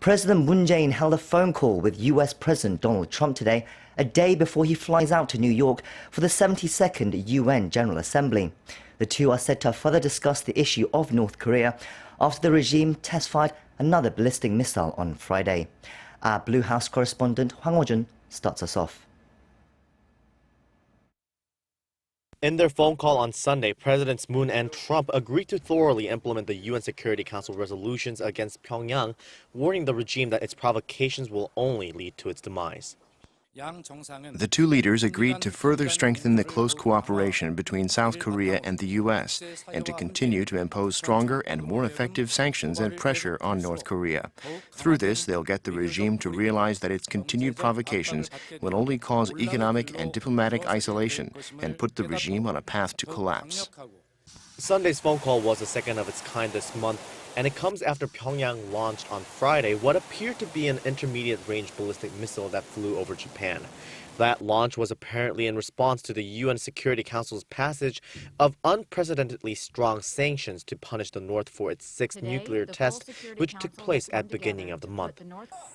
President Moon Jae-in held a phone call with US President Donald Trump today, a day before he flies out to New York for the 72nd UN General Assembly. The two are set to further discuss the issue of North Korea after the regime test-fired another ballistic missile on Friday. Our Blue House correspondent Hwang Hojun starts us off. In their phone call on Sunday, Presidents Moon and Trump agreed to thoroughly implement the UN Security Council resolutions against Pyongyang, warning the regime that its provocations will only lead to its demise. The two leaders agreed to further strengthen the close cooperation between South Korea and the U.S. and to continue to impose stronger and more effective sanctions and pressure on North Korea. Through this, they'll get the regime to realize that its continued provocations will only cause economic and diplomatic isolation and put the regime on a path to collapse. Sunday's phone call was the second of its kind this month, and it comes after Pyongyang launched on Friday what appeared to be an intermediate-range ballistic missile that flew over Japan. That launch was apparently in response to the UN Security Council's passage of unprecedentedly strong sanctions to punish the North for its sixth nuclear test, which took place at the beginning of the month.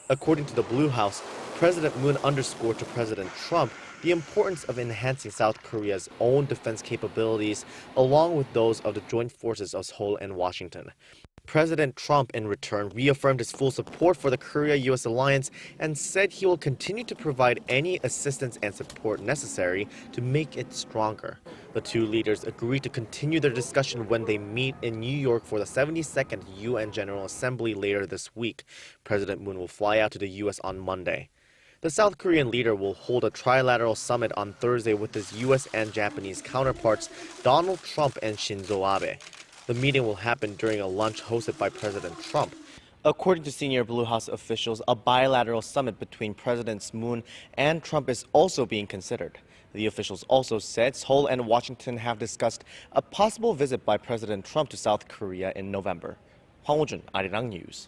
According to the Blue House, President Moon underscored to President Trump the importance of enhancing South Korea's own defense capabilities, along with those of the joint forces of Seoul and Washington. President Trump, in return, reaffirmed his full support for the Korea-U.S. alliance and said he will continue to provide any assistance and support necessary to make it stronger. The two leaders agreed to continue their discussion when they meet in New York for the 72nd UN General Assembly later this week. President Moon will fly out to the U.S. on Monday. The South Korean leader will hold a trilateral summit on Thursday with his U.S. and Japanese counterparts, Donald Trump and Shinzo Abe. The meeting will happen during a lunch hosted by President Trump. According to senior Blue House officials, a bilateral summit between Presidents Moon and Trump is also being considered. The officials also said Seoul and Washington have discussed a possible visit by President Trump to South Korea in November. Hwang Hojun, Arirang News.